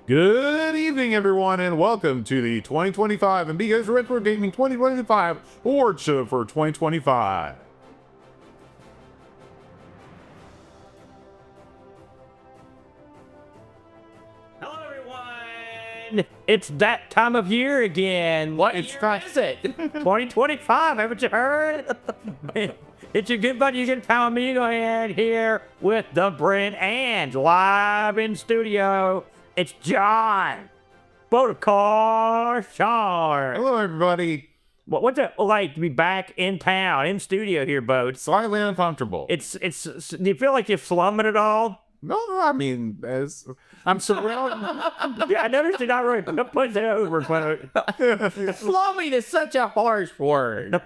Good evening, everyone, and welcome to the 2025 Amigos Retro Gaming 2025 Award Show for 2025. Hello, everyone. It's that time of year again. What year is it? 2025. Haven't you heard? It's your good buddy, your good pal Amigo and here with the BRENT and live in studio. It's John. Boatofcar, Shawler. Hello, everybody. What's it like to be back in town, in studio here, Boat? Slightly uncomfortable. Do you feel like you're slumming at all? No, I mean, I'm surrounded. Yeah, I noticed you're not really putting it over. Slumming is such a harsh word.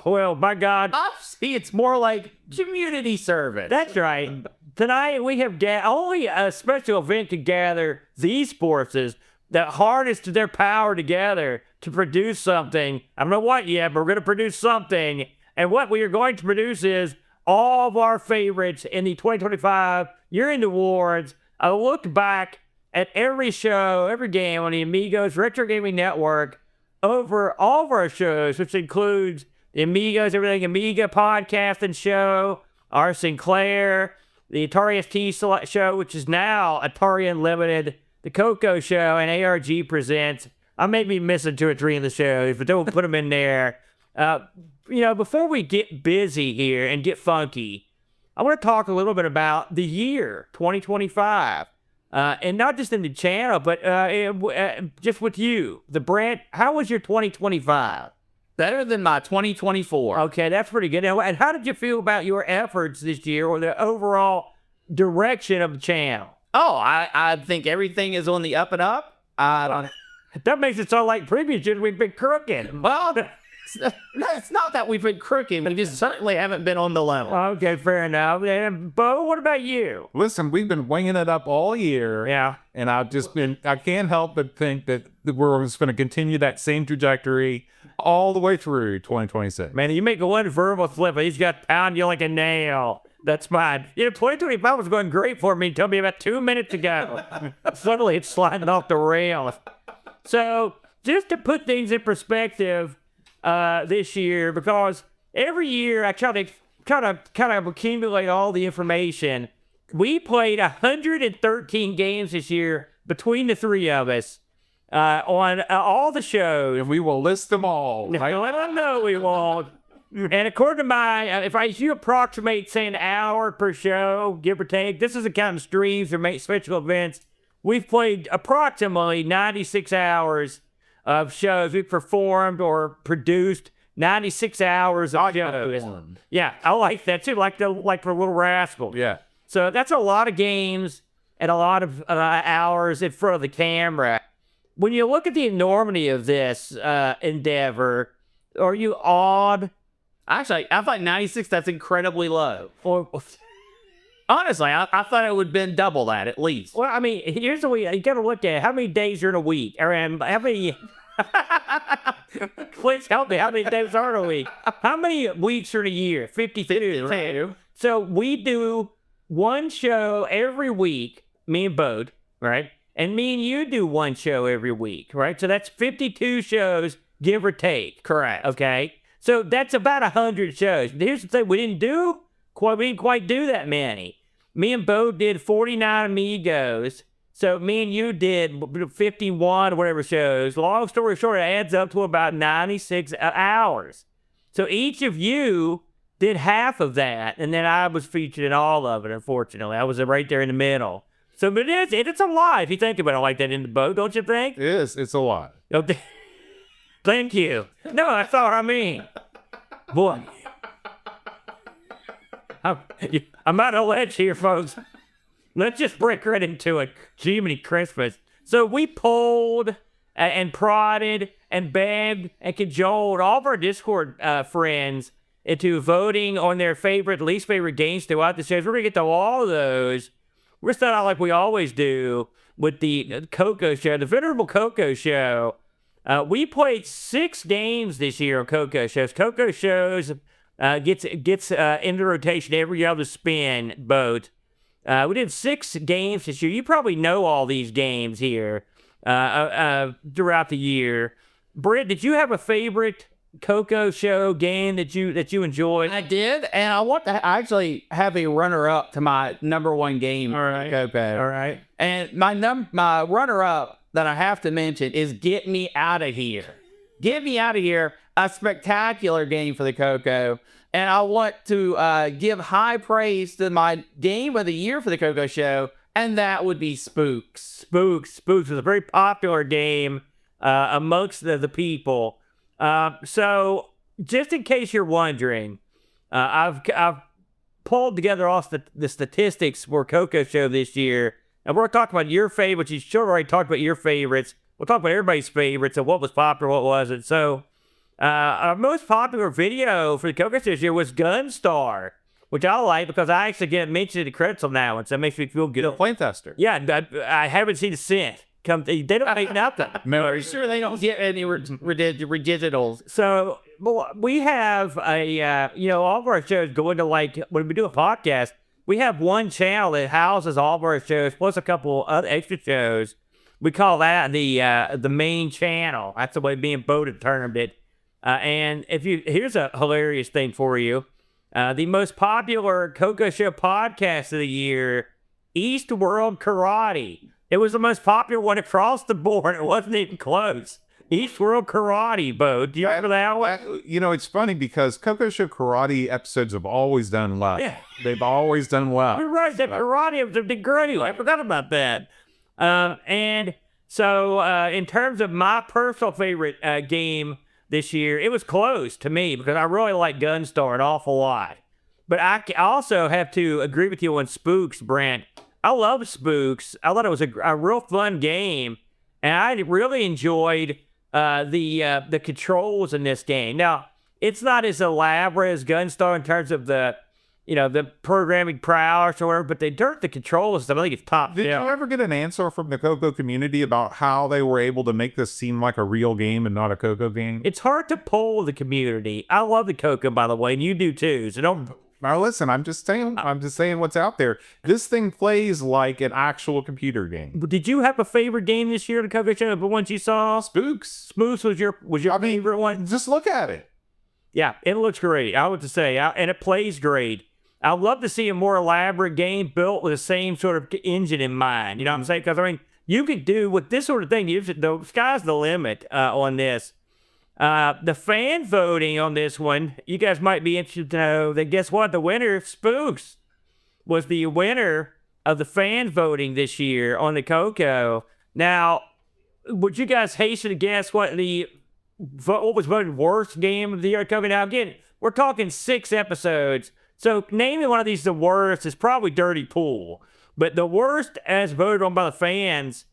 Well, my God. See, it's more like community service. That's right. Tonight we have only a special event to gather these forces, the hardest of their power together to produce something. I don't know what yet, but we're going to produce something. And what we are going to produce is all of our favorites in the 2025 Year-End Awards. I looked back at every show, every game on the Amigos Retro Gaming Network over all of our shows, which includes the Amigos Everything Amiga podcast and show, our Sinclair, the Atari ST show, which is now Atari Unlimited, the CoCo Show, and ARG Presents. I may be missing 2 or 3 of the shows, but don't put them in there. Before we get busy here and get funky, I want to talk a little bit about the year 2025. And not just in the channel, but just with you. The BRENT, how was your 2025? Better than my 2024. Okay, that's pretty good. And how did you feel about your efforts this year or the overall direction of the channel? Oh, I think everything is on the up and up. That makes it sound like previous years we've been crooked. Well, it's not that we've been crooked, but we just certainly haven't been on the level. Okay, fair enough. And Bo, what about you? Listen, we've been winging it up all year. Yeah. And I can't help but think that we're just going to continue that same trajectory all the way through 2026. Man, you make one verbal slip, he's got to pound you like a nail. That's fine. 2025 was going great for me until about 2 minutes ago. Suddenly it's sliding off the rails. So, just to put things in perspective, this year, because every year I try to kind of accumulate all the information. We played 113 games this year between the 3 of us on all the shows. And we will list them all. I don't know we won't. And according to if you approximate, say, an hour per show, give or take, this is the kind of streams or special events, we've played approximately 96 hours of shows. We've performed or produced 96 hours of shows. Yeah, I like that too, like for Little Rascal. Yeah. So that's a lot of games and a lot of hours in front of the camera. When you look at the enormity of this endeavor, are you awed? Actually, I thought 96, that's incredibly low. Or, honestly, I thought it would have been double that at least. Well, I mean, here's the way you got to look at it. How many days are in a week? Or how many... Please help me. How many days are in a week? How many weeks are in a year? 52. Right? So we do one show every week, me and Bode, right? And me and you do one show every week, right? So that's 52 shows, give or take. Correct. Okay? So that's about 100 shows. Here's the thing. We didn't quite do that many. Me and Bo did 49 Amigos. So me and you did 51 or whatever shows. Long story short, it adds up to about 96 hours. So each of you did half of that, and then I was featured in all of it, unfortunately. I was right there in the middle. So but it's a lot if you think about it like that in the boat, don't you think? It is. It's a lot. Okay. Thank you. No, that's all I mean. Boy. I'm out of ledge here, folks. Let's just break right into it. Jiminy Christmas. So we polled and prodded and begged and cajoled all of our Discord friends into voting on their least favorite games throughout the shows. We're going to get to all of those. We're going to start out like we always do with the CoCo Show, the venerable CoCo Show. We played 6 games this year on CoCo Shows. CoCo Shows gets into rotation every other spin, Boat. We did 6 games this year. You probably know all these games here. throughout the year. Brent, did you have a favorite CoCo Show game that you enjoyed? I did, and I want to actually have a runner-up to my number one game. All right. CoCo. All right. And my runner-up that I have to mention is Get Me Out of Here. Get Me Out of Here, a spectacular game for the CoCo. And I want to give high praise to my game of the year for the CoCo Show, and that would be Spooks. Spooks was a very popular game amongst the people. So just in case you're wondering, I've pulled together all the statistics for CoCo Show this year, and we're talking about your favorites. You sure already talked about your favorites. We'll talk about everybody's favorites and what was popular, what wasn't. So our most popular video for the CoCo Show this year was Gunstar, which I like because I actually get mentioned in the credits on that one, so it makes me feel good. The Flame Tester. Yeah, I haven't seen it since. They don't make nothing. Are you sure they don't get any redigitals? So we have all of our shows going to, like, when we do a podcast, we have one channel that houses all of our shows plus a couple other extra shows. We call that the main channel. That's the way me and Bo termed it. And here's a hilarious thing for you. The most popular CoCo Show podcast of the year, East World Karate. It was the most popular one across the board. It wasn't even close. East World Karate, Bo. Do you remember that one? It's funny because CoCo Show Karate episodes have always done well. Yeah. They've always done well. You're right. That karate episode did great. I forgot about that. And so in terms of my personal favorite game this year, it was close to me because I really like Gunstar an awful lot. But I also have to agree with you on Spooks, Brent. I love Spooks. I thought it was a real fun game, and I really enjoyed the controls in this game. Now, it's not as elaborate as Gunstar in terms of the programming prowess or whatever, but the controls, I think it's top. Did you ever get an answer from the CoCo community about how they were able to make this seem like a real game and not a CoCo game? It's hard to poll the community. I love the CoCo, by the way, and you do too. So don't. Now listen, I'm just saying what's out there. This thing plays like an actual computer game. Did you have a favorite game this year, the CoCo Show? The ones you saw? Spooks. Spooks was your favorite one? Just look at it. Yeah, it looks great. I would to say, and it plays great. I'd love to see a more elaborate game built with the same sort of engine in mind. You know what I'm saying? Because you could do with this sort of thing. The sky's the limit on this. The fan voting on this one, you guys might be interested to know that guess what? The winner, Spooks, was the winner of the fan voting this year on the CoCo. Now, would you guys hasten to guess what was voted worst game of the year CoCo? Now, again, we're talking 6 episodes, so naming one of these the worst is probably Dirty Pool. But the worst, as voted on by the fans,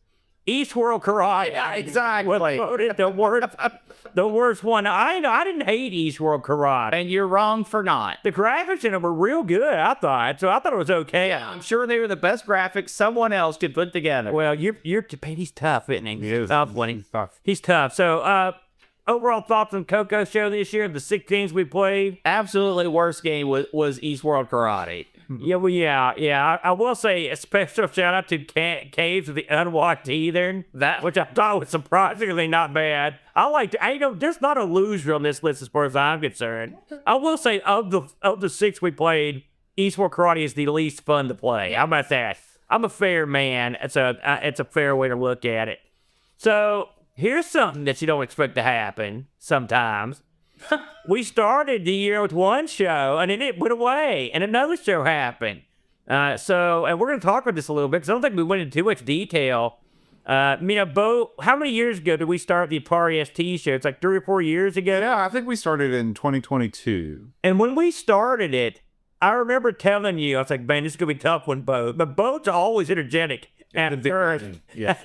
East World Karate. Yeah, exactly. Voted the worst one. I didn't hate East World Karate. And you're wrong for not. The graphics in it were real good, I thought. So I thought it was okay. Yeah, I'm sure they were the best graphics someone else could put together. Well, he's tough, isn't he? He is. He's tough. So, overall thoughts on CoCo Show this year, the 6 games we played? Absolutely worst game was East World Karate. Yeah. I will say a special shout out to Caves of the Unwatched Heathen, which I thought was surprisingly not bad. There's not a loser on this list as far as I'm concerned. I will say of the 6 we played, East World Karate is the least fun to play. How about that? I'm a fair man. It's a fair way to look at it. So here's something that you don't expect to happen sometimes. We started the year with one show, and then it went away, and another show happened. And we're going to talk about this a little bit, because I don't think we went into too much detail. Bo, how many years ago did we start the Atari ST show? It's like 3 or 4 years ago? Yeah, I think we started in 2022. And when we started it, I remember telling you, I was like, man, this is going to be a tough one, Bo. But Bo's always energetic at first. Yeah.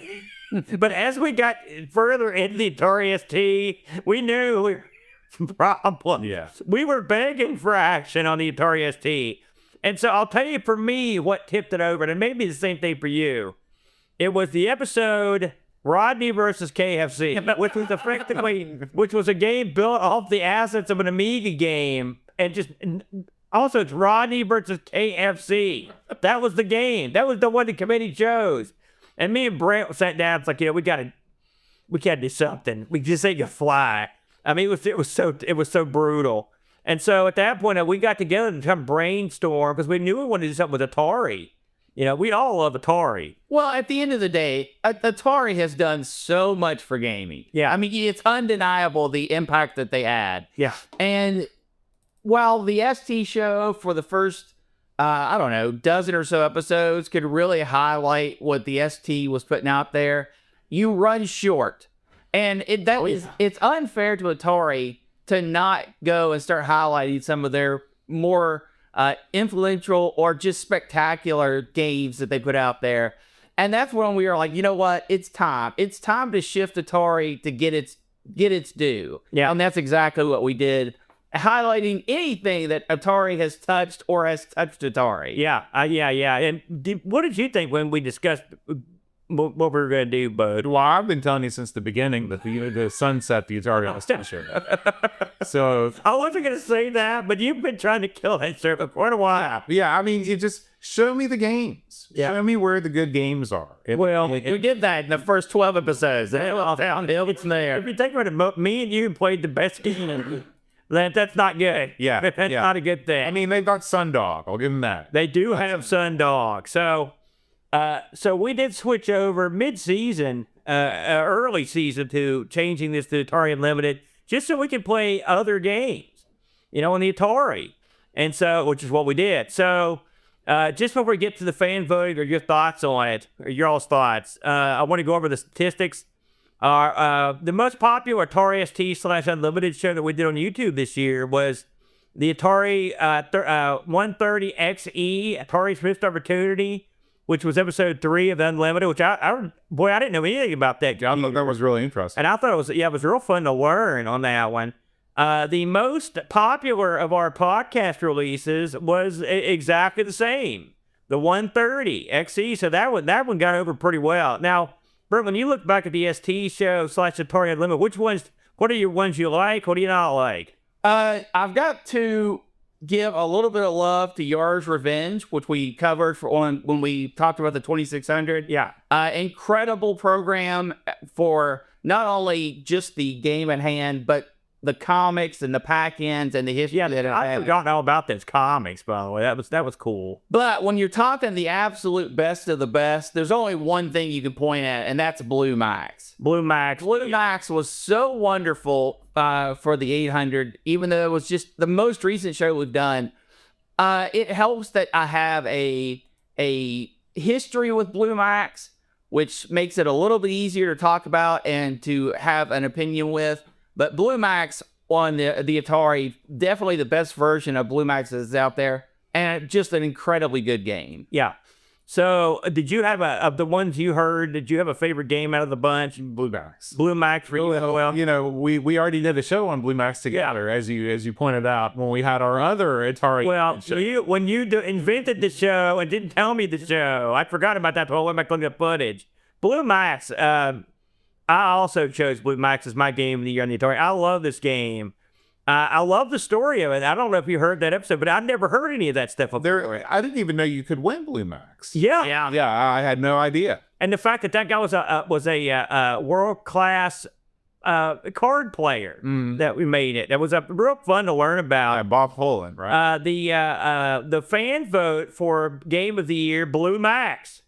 But as we got further into the Atari ST, we knew we were problem. Yeah. We were begging for action on the Atari ST. And so I'll tell you for me what tipped it over, and it may be the same thing for you. It was the episode Rodney versus KFC, which was a game built off the assets of an Amiga game, and also it's Rodney versus KFC. That was the game. That was the one the committee chose. And me and Brent sat down. It's like, we gotta do something. We just ain't gonna fly. I mean, it was so brutal. And so at that point, we got together and kind of brainstorm because we knew we wanted to do something with Atari. We all love Atari. Well, at the end of the day, Atari has done so much for gaming. Yeah. I mean, it's undeniable the impact that they had. Yeah. And while the ST show for the first, dozen or so episodes could really highlight what the ST was putting out there, you run short. And it's unfair to Atari to not go and start highlighting some of their more influential or just spectacular games that they put out there. And that's when we were like, you know what? It's time. It's time to shift Atari to get its due. Yeah. And that's exactly what we did, highlighting anything that Atari has touched or has touched Atari. Yeah. And what did you think when we discussed what we were going to do, Bud? Well, I've been telling you since the beginning that the sunset the Atari Unlimited Show. So I wasn't going to say that, but you've been trying to kill that show for quite a while. yeah, I mean, you just show me the games. Yeah. Show me where the good games are. We did that in the first 12 episodes. It's there. If you think about it, me and you played the best game. That's not good. Yeah, That's yeah. not a good thing. I mean, they've got Sundog. I'll give them that. They do have Sundog. So we did switch over mid-season, early season, to changing this to Atari Unlimited, just so we can play other games, on the Atari. And so, which is what we did. So, just before we get to the fan voting or your thoughts on it, or your all's thoughts, I want to go over the statistics. The most popular Atari ST/Unlimited show that we did on YouTube this year was the Atari 130XE, Atari's Missed Opportunity, which was episode 3 of Unlimited, which I didn't know anything about that. I thought that was really interesting. And I thought it was real fun to learn on that one. The most popular of our podcast releases was exactly the same, the 130 XE. So that one got over pretty well. Now, Brent, when you look back at the ST show / Atari Unlimited, what are your ones you like? What do you not like? I've got to give a little bit of love to Yar's Revenge, which we covered when we talked about the 2600. Yeah. Incredible program for not only just the game at hand, but the comics and the pack-ins and the history. Yeah, I forgot all about those comics, by the way. That was cool. But when you're talking the absolute best of the best, there's only one thing you can point at, and that's Blue Max. Blue Max was so wonderful for the 800, even though it was just the most recent show we've done. It helps that I have a history with Blue Max, which makes it a little bit easier to talk about and to have an opinion with. But Blue Max on the Atari, definitely the best version of Blue Max that's out there, and just an incredibly good game. Yeah. So, did you have of the ones you heard, did you have a favorite game out of the bunch? Blue Max. Blue Max for you? Well, we already did a show on Blue Max together, as you pointed out, when we had our other Atari. Well, show. when you invented the show and didn't tell me the show, I forgot about that. So I went back looking at footage. Blue Max. I also chose Blue Max as my game of the year on the Atari. I love this game. I love the story of it. I don't know if you heard that episode, but I never heard any of that stuff. I didn't even know you could win Blue Max. Yeah. I had no idea. And the fact that guy was a world-class card player that we made it. That was real fun to learn about. Bob Holland, right? The fan vote for Game of the Year, Blue Max,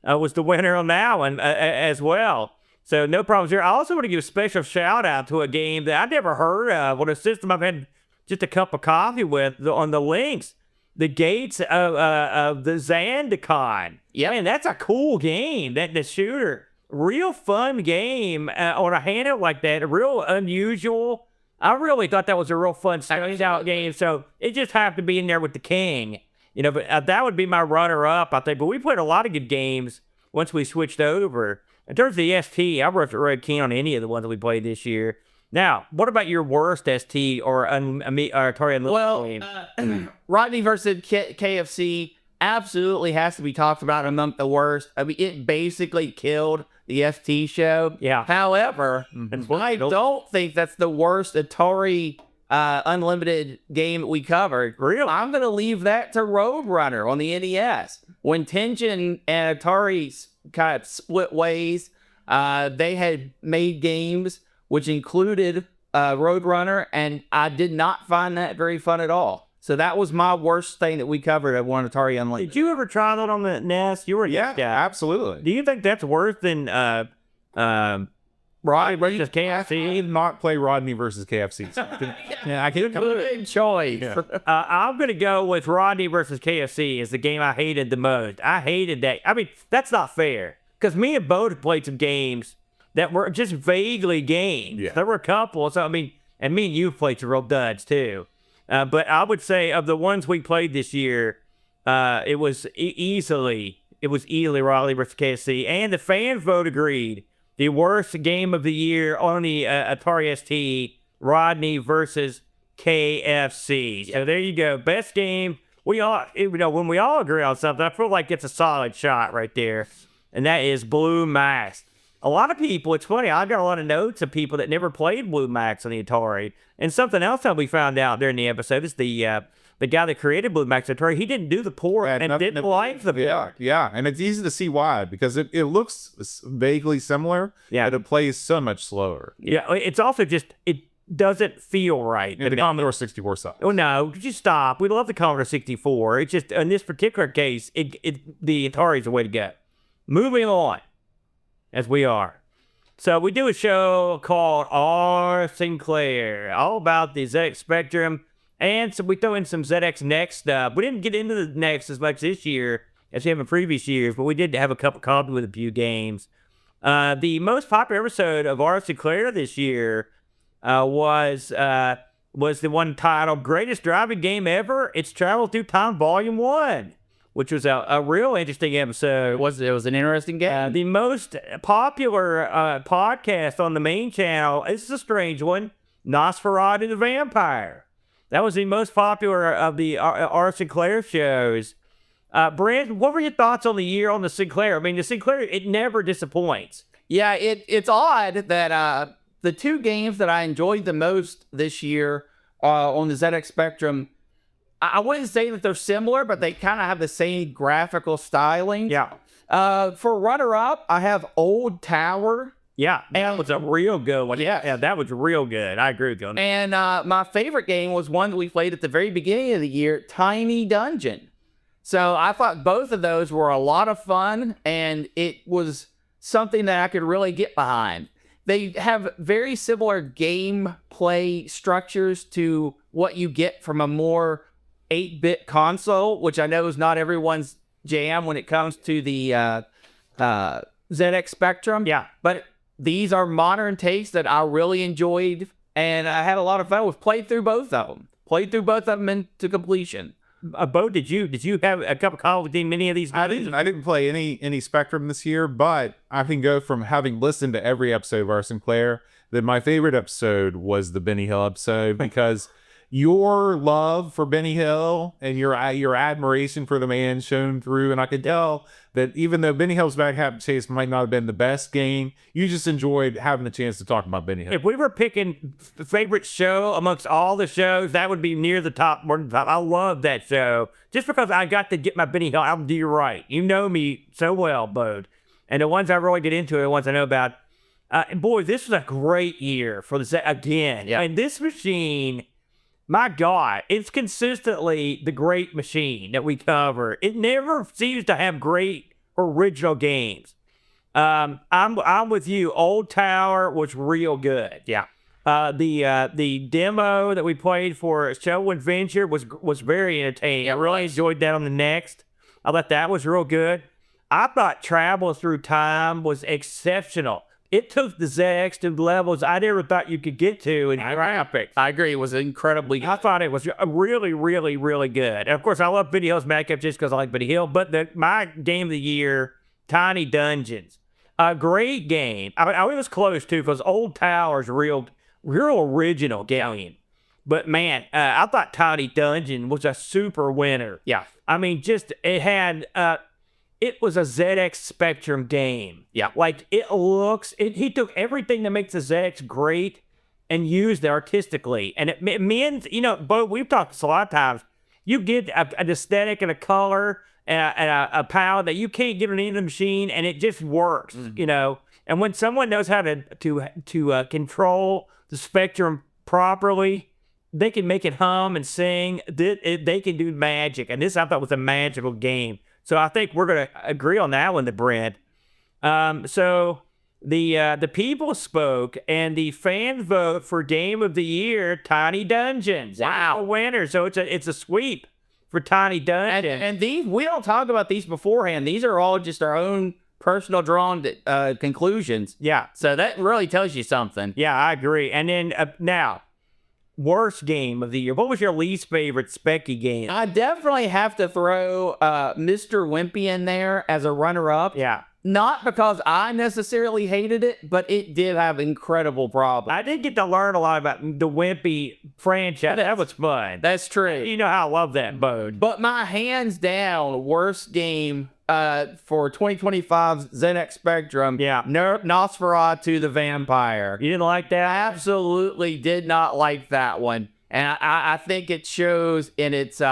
was the winner on that one as well. So no problems here. I also want to give a special shout out to a game that I never heard of, on a system I've had just a cup of coffee with on the links. The Gates of the Zandicon. Yeah, man, that's a cool game. The shooter, real fun game on a handheld like that. Real unusual. I really thought that was a real fun standout game. So it just happened to be in there with the king. But that would be my runner-up, I think. But we played a lot of good games once we switched over. In terms of the ST, I wasn't really keen on any of the ones that we played this year. Now, what about your worst ST or Atari Unlimited game? Rodney versus KFC absolutely has to be talked about among the worst. I mean, it basically killed the ST show. Yeah. However, I don't think that's the worst Atari Unlimited game we covered. Really? I'm going to leave that to Roadrunner on the NES. when Tengen and Atari kind of split ways, they had made games which included Roadrunner, and I did not find that very fun at all. So that was my worst thing that we covered at one Atari Unlimited. Did you ever try that on the NES? You were absolutely. Do you think that's worse than Rodney versus KFC? I did not play Rodney versus KFC. Yeah, I can good choice. Yeah. I'm gonna go with Rodney versus KFC as the game I hated the most. I hated that. I mean, that's not fair because me and Bo played some games that were just vaguely games. Yeah. There were a couple. So I mean, and me and you played some real duds too. But I would say of the ones we played this year, it was easily Rodney versus KFC, and the fan vote agreed. The worst game of the year on the Atari ST, Rodney versus KFC. So there you go. Best game. When we all agree on something, I feel like it's a solid shot right there. And that is Blue Max. A lot of people, it's funny, I got a lot of notes of people that never played Blue Max on the Atari. And something else that we found out during the episode is the guy that created Blue Max Atari, he didn't do the port and didn't like the port. Yeah, and it's easy to see why, because it looks vaguely similar, but it plays so much slower. Yeah, it's also just, it doesn't feel right. The Commodore 64 side. Oh, no, just stop. We love the Commodore 64. It's just, in this particular case, the Atari's the way to go. Moving on, as we are. So we do a show called ARG Sinclair, all about the ZX Spectrum, and so we throw in some ZX Next stuff. We didn't get into the Next as much this year as we have in previous years, but we did have a cup of coffee with a few games. The most popular episode of ARG Sinclair this year was the one titled Greatest Driving Game Ever. It's Travel Through Time Volume 1. Which was a real interesting episode. It was an interesting game. The most popular podcast on the main channel, this is a strange one, Nosferatu the Vampire. That was the most popular of the ARG Sinclair shows. Brent, what were your thoughts on the year on the Sinclair? I mean, the Sinclair, it never disappoints. Yeah, it's odd that the two games that I enjoyed the most this year on the ZX Spectrum, I wouldn't say that they're similar, but they kind of have the same graphical styling. Yeah. For runner-up, I have Old Tower. Yeah, that was a real good one. Yeah, that was real good. I agree with you on that. And my favorite game was one that we played at the very beginning of the year, Tiny Dungeon. So I thought both of those were a lot of fun, and it was something that I could really get behind. They have very similar gameplay structures to what you get from a more 8-bit console, which I know is not everyone's jam when it comes to the ZX Spectrum. Yeah. But these are modern takes that I really enjoyed, and I had a lot of fun with. Played through both of them into completion. Bo, did you have a cup of coffee with many of these? I didn't play any Spectrum this year, but I can go from having listened to every episode of ARG Sinclair that my favorite episode was the Benny Hill episode, because your love for Benny Hill and your admiration for the man shone through, and I could tell that even though Benny Hill's Back Half Chase might not have been the best game, you just enjoyed having the chance to talk about Benny Hill. If we were picking the favorite show amongst all the shows, that would be near the top, more than the top. I love that show just because I got to get my Benny Hill. I'll do you right. You know me so well, Bode. And the ones I really get into are the ones I know about. And boy, this was a great year for the again. Yeah. And this machine, my God, it's consistently the great machine that we cover. It never seems to have great original games. I'm with you. Old Tower was real good. Yeah. The demo that we played for Show Adventure was very entertaining. I really enjoyed that on the Next. I thought that was real good. I thought Travel Through Time was exceptional. It took the ZX to levels I never thought you could get to in graphics. I agree. It was incredibly good. I thought it was really, really, really good. And of course, I love Benny Hill's Backup just because I like Benny Hill. But my game of the year, Tiny Dungeons, a great game. I was close too because Old Tower's real original game. But man, I thought Tiny Dungeon was a super winner. Yeah. I mean, it had. It was a ZX Spectrum game. Yeah. Like, he took everything that makes the ZX great and used it artistically. And it means, Bo, we've talked this a lot of times, you get an aesthetic and a color a power that you can't get on any other machine, and it just works, you know. And when someone knows how to control the spectrum properly, they can make it hum and sing. They can do magic, and this I thought was a magical game. So I think we're gonna agree on that one, the Brent. So the people spoke, and the fans vote for Game of the Year, Tiny Dungeons. Wow. That's the winner. So it's a sweep for Tiny Dungeons. And these, we don't talk about these beforehand. These are all just our own personal drawn conclusions. Yeah. So that really tells you something. Yeah, I agree. And then now, worst game of the year. What was your least favorite Specky game? I definitely have to throw Mr. Wimpy in there as a runner-up. Yeah. Not because I necessarily hated it, but it did have incredible problems. I did get to learn a lot about the Wimpy franchise. That was fun. That's true. You know how I love that mode. But my hands down worst game for 2025's ZX Spectrum, Yeah. Nosferatu the Vampire. You didn't like that? I absolutely did not like that one. And I think it shows in its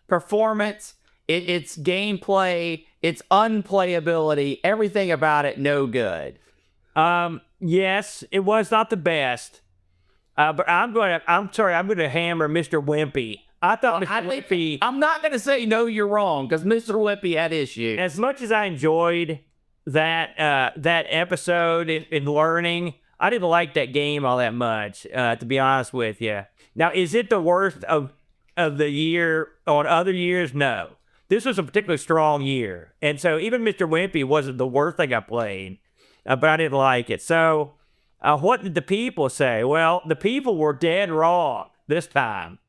performance, its gameplay, its unplayability, everything about it, no good. Yes, it was not the best. But I'm gonna hammer Mr. Wimpy. I thought Mr. Wimpy, I'm not going to say no, you're wrong, because Mr. Wimpy had issues. as much as I enjoyed that episode in learning, I didn't like that game all that much, to be honest with you. Now, is it the worst of the year on other years? No. This was a particularly strong year. And so even Mr. Wimpy wasn't the worst thing I played, but I didn't like it. So what did the people say? Well, the people were dead wrong this time.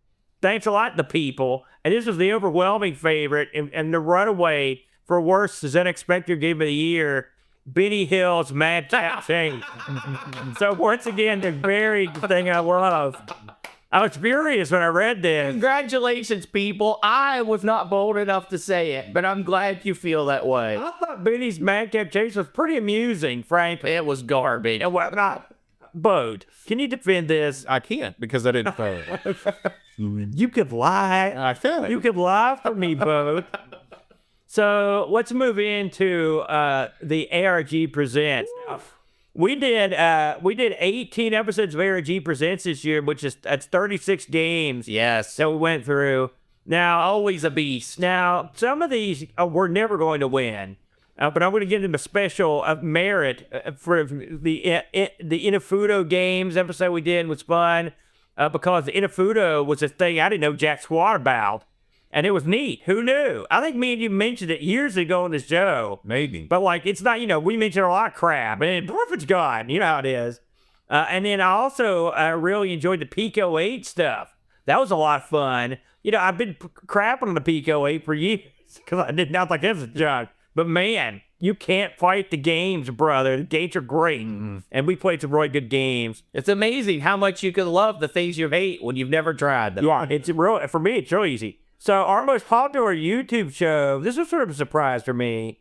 Thanks a lot, the people. And this was the overwhelming favorite and the runaway for worst ZX Spectrum Game of the Year, Benny Hill's Mad Chase. So once again, the very thing I love. I was furious when I read this. Congratulations, people. I was not bold enough to say it, but I'm glad you feel that way. I thought Benny's Madcap Chase was pretty amusing, frankly. It was garbage. Well, not Bode. Can you defend this? I can't because I didn't play it. You could lie. I feel You could lie for me, Bode. So let's move into the ARG Presents. We did 18 episodes of ARG Presents this year, that's 36 games. Yes. That we went through. Now, Always a beast. Now, some of these we're never going to win, but I'm going to give them a special merit for the Inafudo games episode we did was fun because the Inafudo was a thing I didn't know jack squat about, and it was neat. Who knew? I think me and you mentioned it years ago on the show. Maybe. But, like, it's not, we mentioned a lot of crap, and Perfect's gone. You know how it is. And then I also really enjoyed the Pico 8 stuff. That was a lot of fun. I've been crapping on the Pico 8 for years because I did not think it was junk. But, man, you can't fight the games, brother. The games are great. Mm-hmm. And we played some really good games. It's amazing how much you can love the things you hate when you've never tried them. For me, it's real easy. So our most popular YouTube show, this was sort of a surprise for me,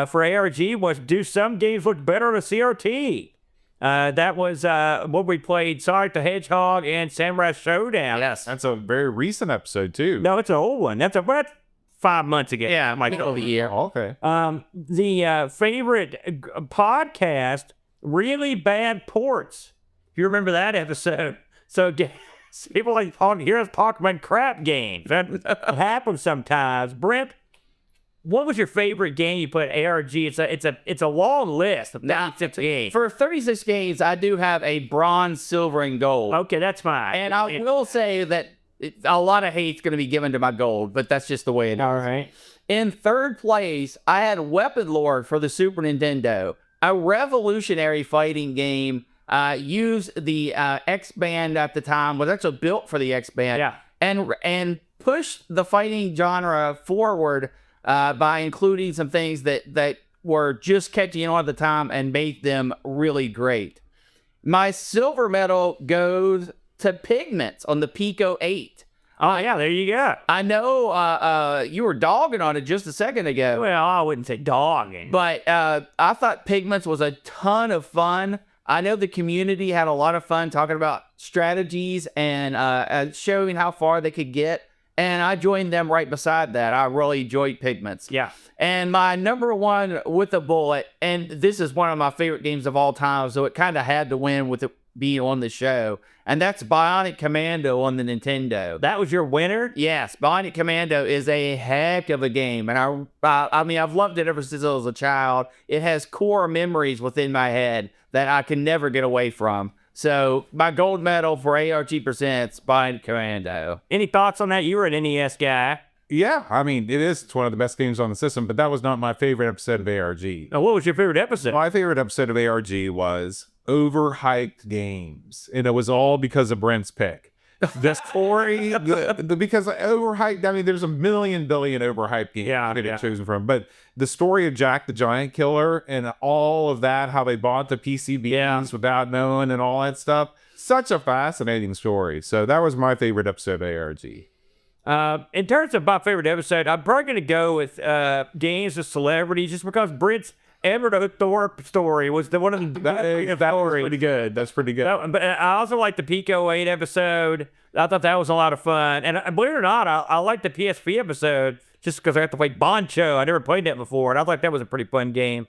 for ARG, was do some games look better on a CRT? That was what we played, Sonic the Hedgehog and Samurai Showdown. Yes. That's a very recent episode, too. No, it's an old one. That's 5 months ago. Yeah, middle of the year. Oh, okay. The favorite podcast, Really Bad Ports. If you remember that episode. So people hear us talk about crap games. That happens sometimes. Brent, what was your favorite game you played at ARG? It's a long list of 36 games. For 36 games, I do have a bronze, silver, and gold. Okay, that's fine. And I will say that a lot of hate's going to be given to my gold, but that's just the way it is. All right. In third place, I had Weapon Lord for the Super Nintendo, a revolutionary fighting game. Used the X-Band at the time, was actually built for the X-Band. Yeah. And pushed the fighting genre forward by including some things that were just catching on at the time and made them really great. My silver medal goes to Pigments on the Pico 8. Oh, yeah, there you go. I know you were dogging on it just a second ago. Well, I wouldn't say dogging. But I thought Pigments was a ton of fun. I know the community had a lot of fun talking about strategies and showing how far they could get. and I joined them right beside that. I really enjoyed Pigments. Yeah. And my number one with a bullet, and this is one of my favorite games of all time, so it kind of had to win with it being on the show, and that's Bionic Commando on the Nintendo. That was your winner? Yes, Bionic Commando is a heck of a game, and I mean, I've loved it ever since I was a child. It has core memories within my head that I can never get away from. So, my gold medal for ARG Presents, Bionic Commando. Any thoughts on that? You were an NES guy. Yeah, I mean, it's one of the best games on the system, but that was not my favorite episode of ARG. Now, what was your favorite episode? My favorite episode of ARG was Overhyped Games, and it was all because of Brent's pick. The story, because overhyped, I mean, there's a billion overhyped games I could have chosen from, but the story of Jack the Giant Killer and all of that, how they bought the PCBs without knowing and all that stuff, such a fascinating story. So that was my favorite episode of ARG. In terms of my favorite episode, I'm probably going to go with Games of Celebrity, just because Brent's Edward Thorpe story was one of the that was pretty good. That's pretty good. But I also like the Pico 8 episode. I thought that was a lot of fun. And believe it or not, I like the PSP episode just because I have to play Boncho. I never played that before, and I thought that was a pretty fun game.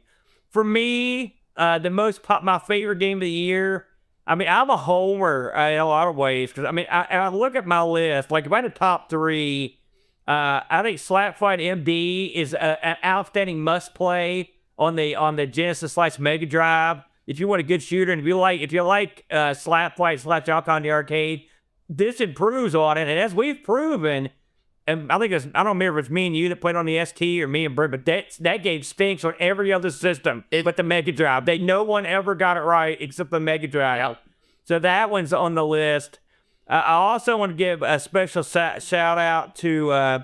For me, my favorite game of the year, I mean, I'm a homer in a lot of ways. Because, I mean, I look at my list, like if I had a top three, I think Slapfight MD is an outstanding must-play on the Genesis / Mega Drive. If you want a good shooter, and if you like Slapfight /Jock on the arcade, this improves on it. And as we've proven, and I don't remember if it's me and you that played on the ST or me and Brent, but that game stinks on every other system but the Mega Drive. No one ever got it right except the Mega Drive. So that one's on the list. I also want to give a special shout out to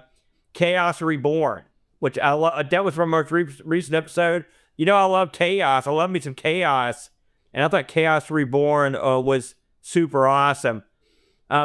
Chaos Reborn, which I love. That was from our most recent episode. You know, I love Chaos. I love me some Chaos. And I thought Chaos Reborn was super awesome.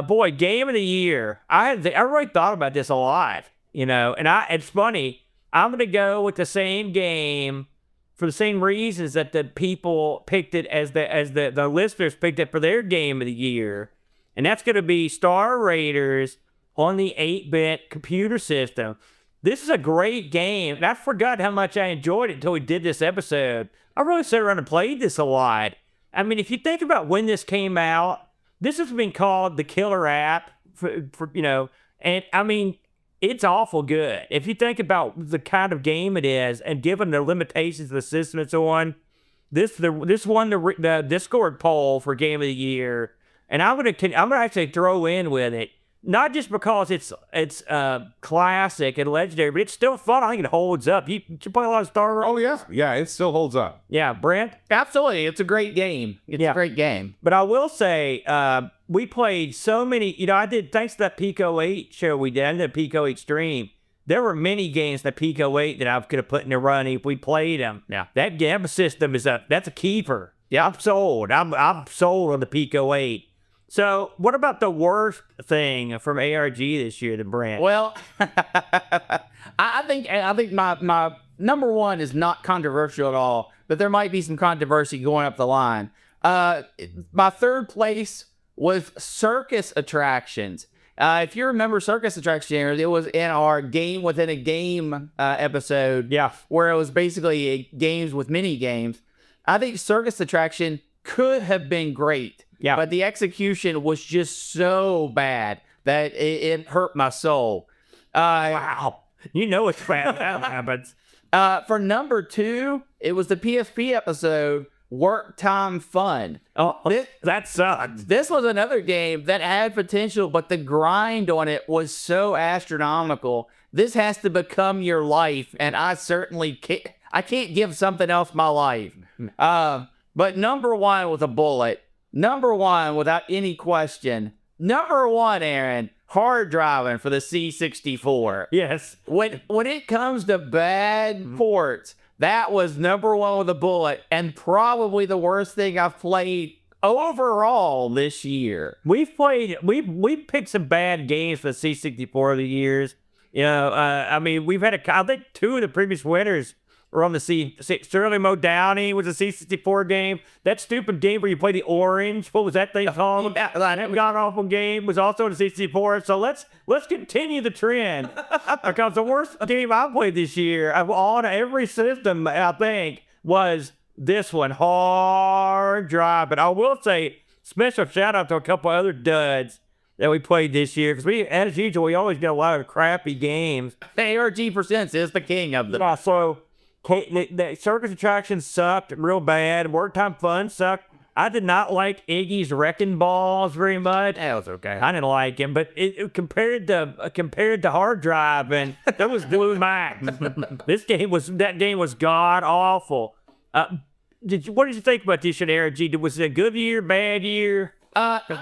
Boy, game of the year. I really thought about this a lot, you know, and it's funny. I'm going to go with the same game for the same reasons that the people picked it as the listeners picked it for their game of the year. And that's going to be Star Raiders on the 8-bit computer system. This is a great game, and I forgot how much I enjoyed it until we did this episode. I really sat around and played this a lot. I mean, if you think about when this came out, this has been called the killer app, for you know, and I mean, it's awful good. If you think about the kind of game it is, and given the limitations of the system and so on, this won the Discord poll for Game of the Year, and I'm gonna actually throw in with it. Not just because it's classic and legendary, but it's still fun. I think it holds up. You play a lot of Star Wars? Oh, yeah. Yeah, it still holds up. Yeah, Brent? Absolutely. It's a great game. It's a great game. But I will say, we played so many, you know, I did, thanks to that Pico 8 show we did, and the Pico 8 stream, there were many games in the Pico 8 that I could have put in the running if we played them. Yeah. That game system that's a keeper. Yeah, I'm sold. I'm sold on the Pico 8. So, what about the worst thing from ARG this year, the Brent? Well, I think my number one is not controversial at all, but there might be some controversy going up the line. My third place was Circus Attractions. If you remember Circus Attractions, it was in our game within a game episode. Yeah. Where it was basically games with mini games. I think Circus Attraction could have been great. Yeah. But the execution was just so bad that it hurt my soul. Wow. You know it's bad that happens. For number two, it was the PSP episode, Work Time Fun. Oh, that sucked. This was another game that had potential, but the grind on it was so astronomical. This has to become your life, and I certainly can't give something else my life. But number one with a bullet. Number one, without any question. Number one, Aaron, hard driving for the C64. Yes. When it comes to bad ports, that was number one with a bullet, and probably the worst thing I've played overall this year. We picked some bad games for the C64 over the years. You know, I mean, we've had I think two of the previous winners were on the Shirley Mo Downey was a C64 game. That stupid game where you play the orange, what was that thing called? That god-awful game was also on the C64. So let's continue the trend. Because the worst game I played this year on every system, I think, was this one, Hard Drive. But I will say, special shout out to a couple other duds that we played this year, because as usual, we always get a lot of crappy games. ARG Presents is the king of them. Yeah, so the circus attractions sucked real bad. Work Time Fun sucked. I did not like Iggy's Wrecking Balls very much. That was okay. I didn't like him, but it compared to Hard Drive, and that was Blue Max. That game was god awful. What did you think about this year, ARG? Was it a good year, bad year?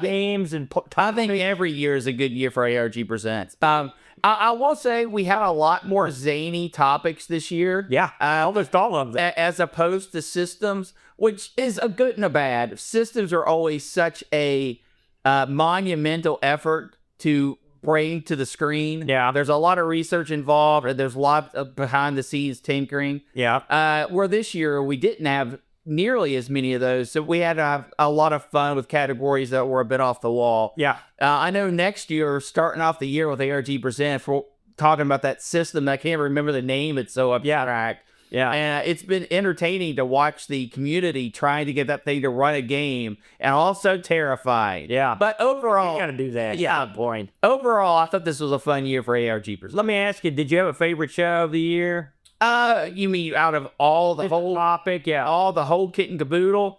Games and I think every year is a good year for ARG Presents. I will say we had a lot more zany topics this year. Yeah, almost all of them. As opposed to systems, which is a good and a bad. Systems are always such a monumental effort to bring to the screen. Yeah. There's a lot of research involved, and there's a lot of behind-the-scenes tinkering. Yeah. Where this year we didn't have nearly as many of those, so we had to have a lot of fun with categories that were a bit off the wall. Yeah. I know next year, starting off the year with ARG Present, for talking about that system, I can't remember the name, it's so abstract. Yeah. And it's been entertaining to watch the community trying to get that thing to run a game, and also terrified. Yeah. But overall, You gotta do that. Yeah. Point. Overall, I thought this was a fun year for ARG Present. Let me ask you, did you have a favorite show of the year? You mean out of all the whole topic? Yeah. all the whole kit and caboodle?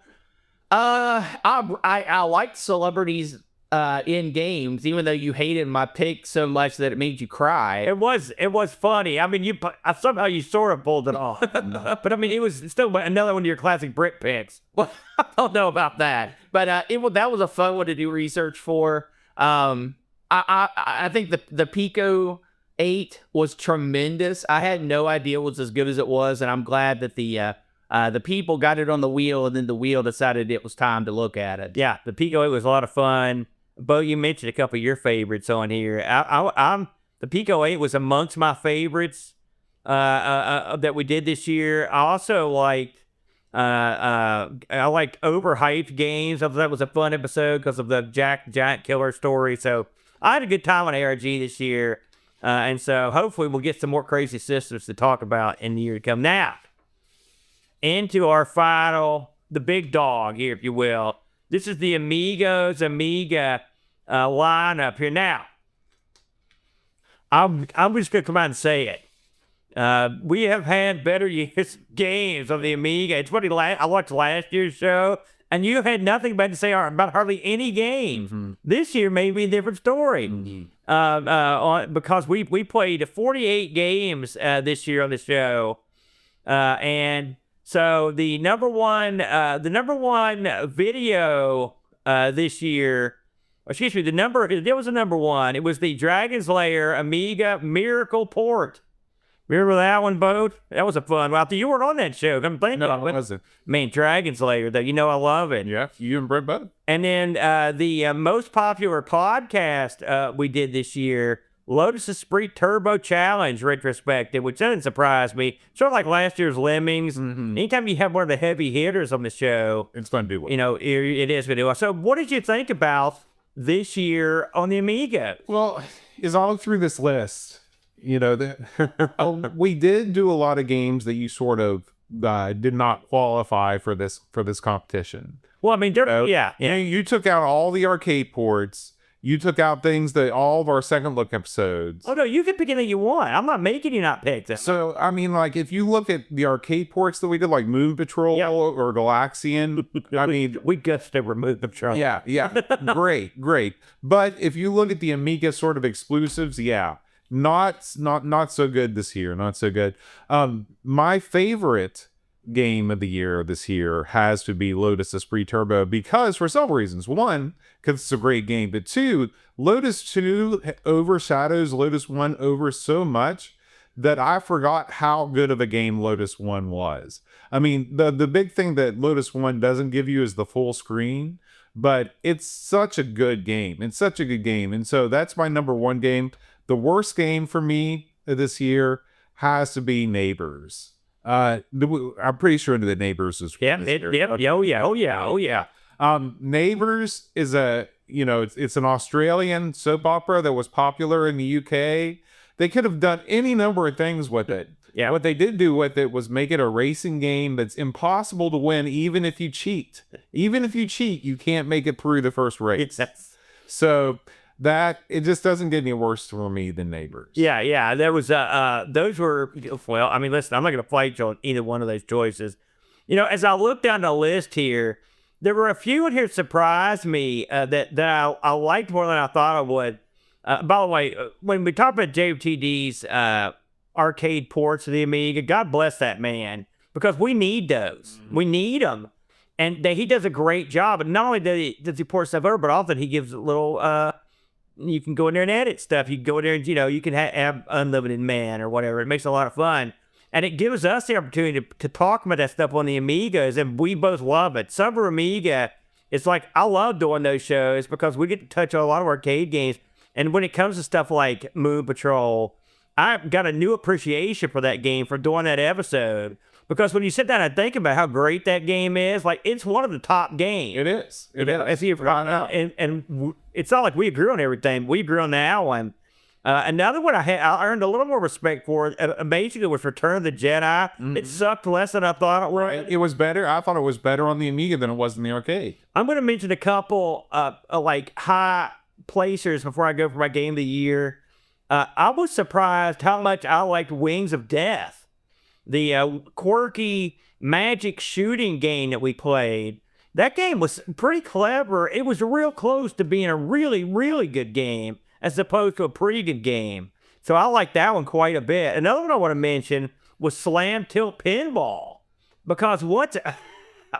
I liked celebrities in games, even though you hated my pick so much that it made you cry. It was funny. I mean, somehow you sort of pulled it off. But I mean, it was still another one of your classic Brit picks. Well, I don't know about that, but that was a fun one to do research for. I think the Pico 8 was tremendous. I had no idea it was as good as it was, and I'm glad that the people got it on the wheel, and then the wheel decided it was time to look at it. Yeah, the Pico 8 was a lot of fun. Bo, you mentioned a couple of your favorites on here. The Pico 8 was amongst my favorites that we did this year. I also liked overhyped games. I thought that was a fun episode because of the Giant Killer story. So I had a good time on ARG this year. And so hopefully we'll get some more crazy systems to talk about in the year to come. Now, into our final, the big dog here, if you will. This is the Amigos Amiga lineup here. Now, I'm just going to come out and say it. We have had better years games on the Amiga. It's funny, I watched last year's show, and you had nothing bad to say about hardly any games. Mm-hmm. This year may be a different story. Mm-hmm. Because we played 48 games this year on the show. And so the number one video this year, there was a number one. It was the Dragon's Lair Amiga Miracle Port. Remember that one, Boat? That was a fun one. You weren't on that show. I'm thinking. No, I wasn't. Man, Dragon's Lair, though. You know I love it. Yeah, you and Brent both. And then the most popular podcast we did this year, Lotus Esprit Turbo Challenge retrospective, which doesn't surprise me. Sort of like last year's Lemmings. Mm-hmm. Anytime you have one of the heavy hitters on the show, it's fun to do. You know, it is going to do. So what did you think about this year on the Amiga? Well, as I look through this list, you know, we did do a lot of games that you sort of did not qualify for this competition. Well, I mean, you took out all the arcade ports. You took out things that all of our second look episodes. Oh no, you can pick anything you want. I'm not making you not pick them. So I mean, like if you look at the arcade ports that we did, like Moon Patrol or Galaxian, I mean, we guessed to remove them. Charlie. Yeah, great. But if you look at the Amiga sort of exclusives, not so good this year. Not so good. My favorite game of the year this year has to be Lotus Esprit Turbo, because for several reasons. One, because it's a great game, but two, Lotus 2 overshadows Lotus 1 over so much that I forgot how good of a game Lotus 1 was. I mean, the big thing that Lotus 1 doesn't give you is the full screen, but it's such a good game. It's such a good game. And so that's my number one game. The worst game for me this year has to be Neighbors. I'm pretty sure the Neighbors is. Yeah, oh yeah. Neighbors is it's an Australian soap opera that was popular in the UK. They could have done any number of things with it. Yeah. What they did do with it was make it a racing game that's impossible to win, even if you cheat. Even if you cheat, you can't make it through the first race. So that it just doesn't get any worse for me than Neighbors. Yeah. There was those were, well, I mean, listen, I'm not going to fight you on either one of those choices. As I look down the list here, there were a few in here that surprised me that I liked more than I thought I would. By the way, when we talk about JTD's arcade ports of the Amiga, God bless that man, because we need those. We need them. And he does a great job. And not only does he port stuff over, but often he gives a little, you can go in there and edit stuff. You can go in there and, you can have Unlimited Man or whatever. It makes it a lot of fun. And it gives us the opportunity to talk about that stuff on the Amigas, and we both love it. Summer Amiga, it's like, I love doing those shows because we get to touch on a lot of arcade games. And when it comes to stuff like Moon Patrol, I've got a new appreciation for that game for doing that episode. Because when you sit down and think about how great that game is, like, it's one of the top games. It is. And it's not like we agree on everything. We agree on that one. Another one I earned a little more respect for, amazingly, was Return of the Jedi. Mm-hmm. It sucked less than I thought it would. It was better. I thought it was better on the Amiga than it was in the arcade. I'm going to mention a couple high placers before I go for my game of the year. I was surprised how much I liked Wings of Death, the quirky magic shooting game that we played. That game was pretty clever. It was real close to being a really, really good game, as opposed to a pretty good game. So I like that one quite a bit. Another one I want to mention was Slam Tilt Pinball. Because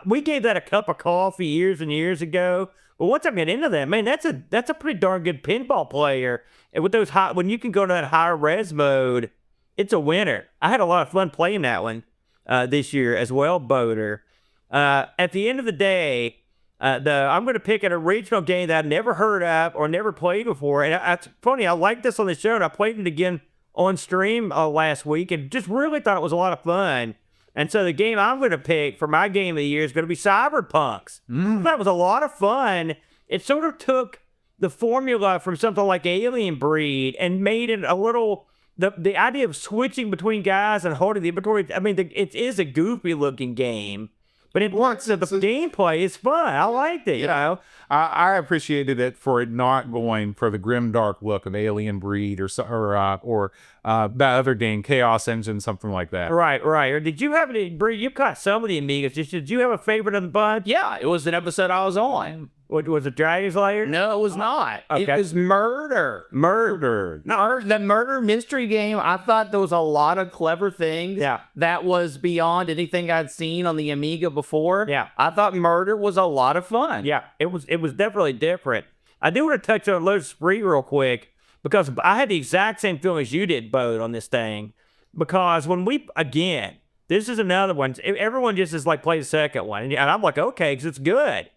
we gave that a cup of coffee years and years ago. But once I get into that, man, that's a pretty darn good pinball player. And with those when you can go to that higher res mode, it's a winner. I had a lot of fun playing that one this year as well, Boater. At the end of the day, I'm going to pick an original game that I've never heard of or never played before. And it's funny, I like this on the show, and I played it again on stream last week and just really thought it was a lot of fun. And so the game I'm going to pick for my game of the year is going to be Cyberpunks. That was a lot of fun. It sort of took the formula from something like Alien Breed and made it a little... The idea of switching between guys and holding the inventory, I mean, it is a goofy-looking game. But it works. The gameplay is fun. I liked it, I appreciated it for it not going for the grimdark look of Alien Breed or that other game, Chaos Engine, something like that. Right. Or did you have any, Breed? You've got so many Amigas. Did you have a favorite of the bunch? Yeah, it was an episode I was on. Was it Dragon Slayer? No, it was not. Okay. It was Murder. No, the murder mystery game. I thought there was a lot of clever things. Yeah. That was beyond anything I'd seen on the Amiga before. Yeah. I thought Murder was a lot of fun. Yeah, it was definitely different. I do want to touch on Lotus Spree real quick because I had the exact same feeling as you did, Bo, on this thing. Because when this is another one. Everyone just is like, play the second one. And I'm like, okay, because it's good.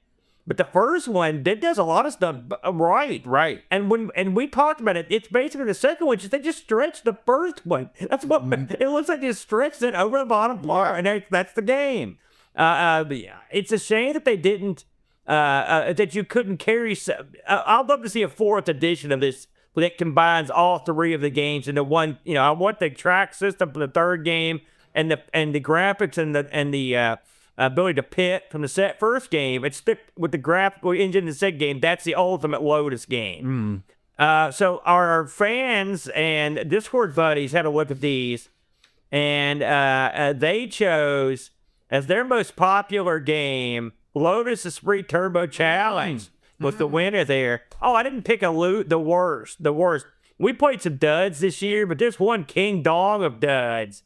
But the first one, that does a lot of stuff right. And we talked about it, it's basically the second one, they just stretched the first one. That's what it looks like. They just stretched it over the bottom part, and that's the game. It's a shame that they didn't, that you couldn't carry. I'd love to see a 4th edition of this that combines all 3 of the games into one. I want the track system for the 3rd game and the graphics and the ability to pit from the first game and stick with the graphical engine in the second game. That's the ultimate Lotus game. So our fans and Discord buddies had a look at these, and they chose as their most popular game Lotus Esprit Turbo Challenge was the winner there. Oh, I didn't pick the worst. We played some duds this year, but there's one king dong of duds.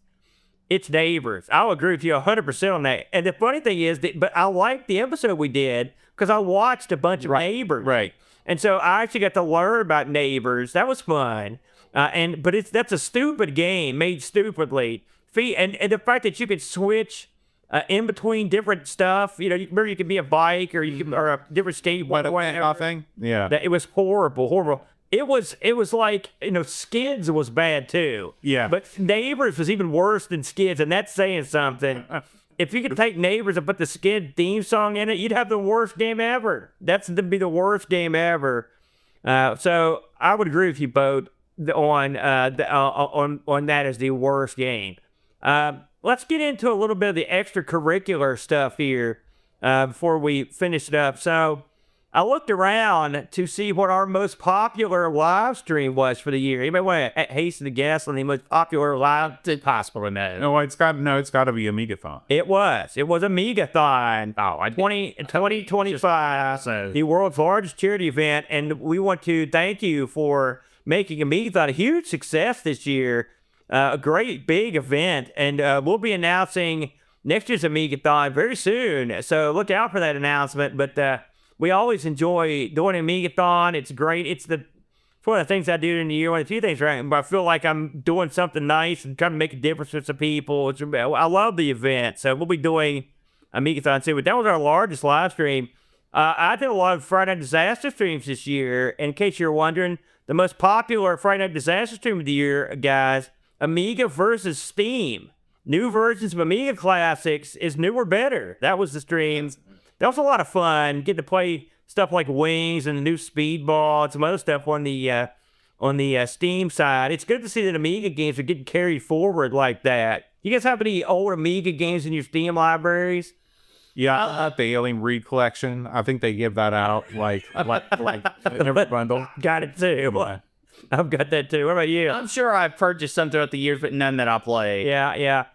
It's Neighbors. I'll agree with you 100% on that. And the funny thing is, but I liked the episode we did because I watched a bunch of Neighbors. Right. And so I actually got to learn about Neighbors. That was fun. But that's a stupid game made stupidly. And the fact that you could switch in between different stuff. You could be a bike or a different skateboard. Nothing. Yeah. It was horrible. it was like, Skids was bad too. Yeah. But Neighbors was even worse than Skids, and that's saying something. If you could take Neighbors and put the Skid theme song in it, you'd have the worst game ever. That's to be the worst game ever. So I would agree with you both on that as the worst game. Let's get into a little bit of the extracurricular stuff here before we finish it up. So I looked around to see what our most popular live stream was for the year. Anybody want to hasten to guess on the most popular live? It's possible to know. No, it's got to be Amigathon. It was Amigathon. 2025, So the world's largest charity event, and we want to thank you for making Amigathon a huge success this year. A great big event, and we'll be announcing next year's Amigathon very soon. So look out for that announcement. But we always enjoy doing an Amigathon. It's great. It's one of the things I do in the year. One of the few things, right? But I feel like I'm doing something nice and trying to make a difference with some people. I love the event. So we'll be doing Amigathon soon. But that was our largest live stream. I did a lot of Friday Night Disaster streams this year. In case you're wondering, the most popular Friday Night Disaster stream of the year, guys, Amiga versus Steam. New versions of Amiga classics is newer better. That was the stream. That was a lot of fun. Getting to play stuff like Wings and the new Speedball and some other stuff on the Steam side. It's good to see that Amiga games are getting carried forward like that. You guys have any old Amiga games in your Steam libraries? yeah, the Alien Reed collection. I think they give that out like in every bundle. Got it too. Yeah. I've got that too. What about you? I'm sure I've purchased some throughout the years, but none that I play. Yeah.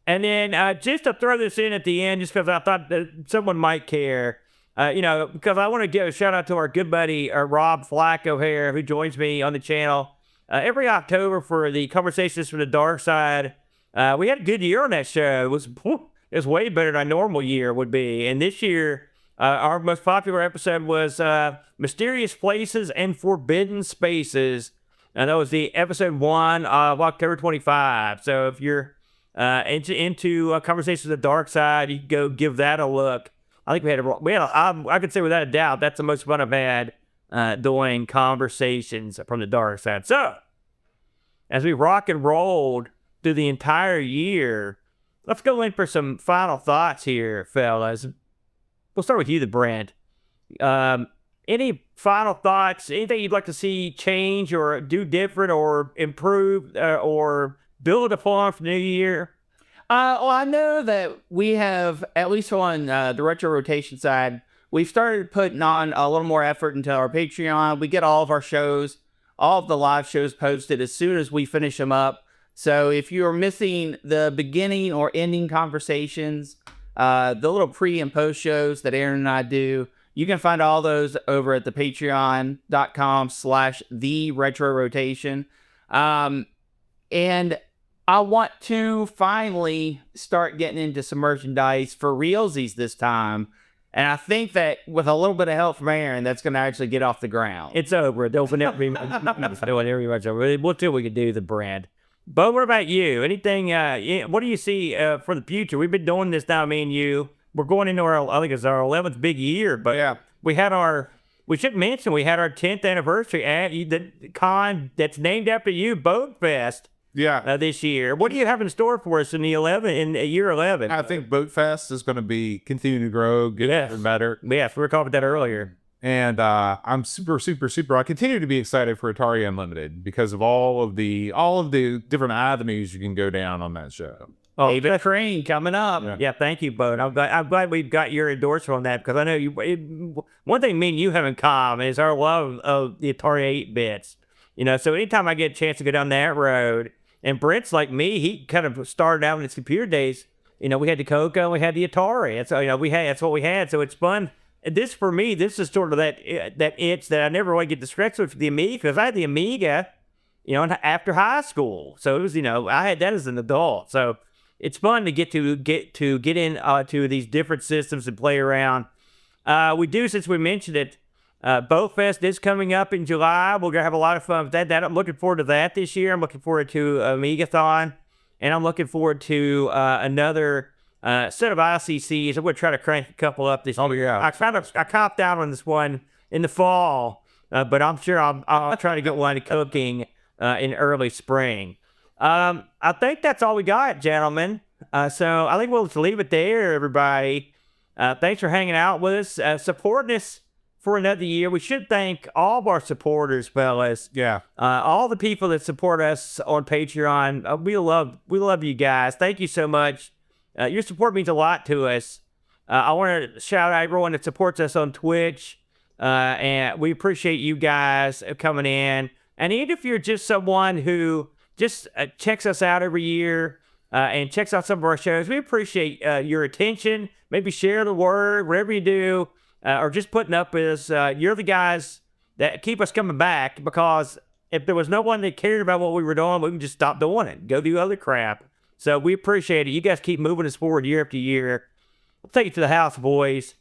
And then just to throw this in at the end, just because I thought that someone might care, because I want to give a shout out to our good buddy Rob Flacco here, who joins me on the channel every October for the Conversations from the Dark Side. We had a good year on that show. It was way better than a normal year would be. And this year, our most popular episode was Mysterious Places and Forbidden Spaces. And that was the episode 1 of October 25. So if you're into Conversations of the Dark Side, you can go give that a look. I think I could say without a doubt, that's the most fun I've had doing Conversations from the Dark Side. So, as we rock and rolled through the entire year, let's go in for some final thoughts here, fellas. We'll start with you, the Brent. Any final thoughts? Anything you'd like to see change or do different or improve or build upon for the new year? Well, I know that we have, at least on the retro rotation side, we've started putting on a little more effort into our Patreon. We get all of our shows, all of the live shows posted as soon as we finish them up. So if you're missing the beginning or ending conversations, the little pre and post shows that Aaron and I do, you can find all those over at the patreon.com/theretrorotation. And I want to finally start getting into some merchandise for realsies this time. And I think that with a little bit of help from Aaron, that's going to actually get off the ground. It's over. There'll never be much over. We'll see what we can do, the brand. But what about you? Anything, what do you see for the future? We've been doing this now, me and you. We're going into I think it's our 11th big year, but Yeah. we should mention we had our 10th anniversary at the con that's named after you, Boat Fest. Yeah. This year. What do you have in store for us in year 11? I think Boat Fest is going to be continuing to grow, get even better. Yes, we were talking about that earlier. And I'm super. I continue to be excited for Atari Unlimited because of all of the different avenues you can go down on that show. Oh, David Crane coming up. Yeah, thank you, Boat. I'm glad we've got your endorsement on that because I know one thing me and you have in common is our love of the Atari 8-bits. So anytime I get a chance to go down that road, and Brent's like me, he kind of started out in his computer days. We had the CoCo, we had the Atari. And so, that's what we had. So it's fun. This, for me, this is sort of that itch that I never really get to scratch with the Amiga, because I had the Amiga, after high school. So it was, I had that as an adult. So it's fun to get in to these different systems and play around. We do, since we mentioned it, Boat Fest is coming up in July. We're going to have a lot of fun with that. I'm looking forward to that this year. I'm looking forward to Amigathon. And I'm looking forward to another set of ICCs. I'm going to try to crank a couple up this year. Yeah. I copped out on this one in the fall. but I'm sure I'll try to get one cooking in early spring. I think that's all we got, gentlemen. So I think we'll just leave it there, everybody. Thanks for hanging out with us, supporting us for another year. We should thank all of our supporters, fellas. Yeah. All the people that support us on Patreon. We love you guys. Thank you so much. Your support means a lot to us. I want to shout out everyone that supports us on Twitch. And we appreciate you guys coming in. And even if you're just someone who just checks us out every year and checks out some of our shows, we appreciate your attention. Maybe share the word, whatever you do. Or just putting up with us. You're the guys that keep us coming back, because if there was no one that cared about what we were doing, we would just stop doing it, go do other crap. So we appreciate it. You guys keep moving us forward year after year. We'll take it to the house, boys.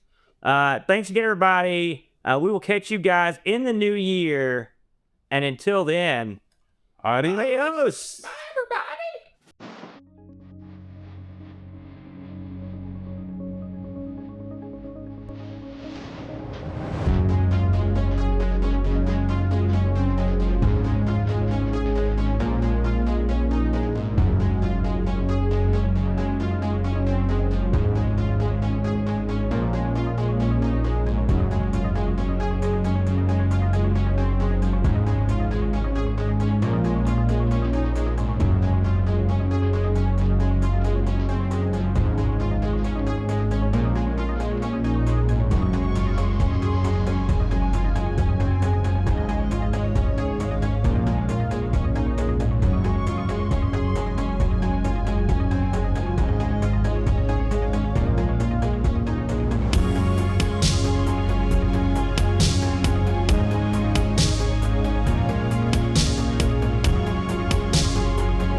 Thanks again, everybody. We will catch you guys in the new year. And until then, Adios. Bye, everybody.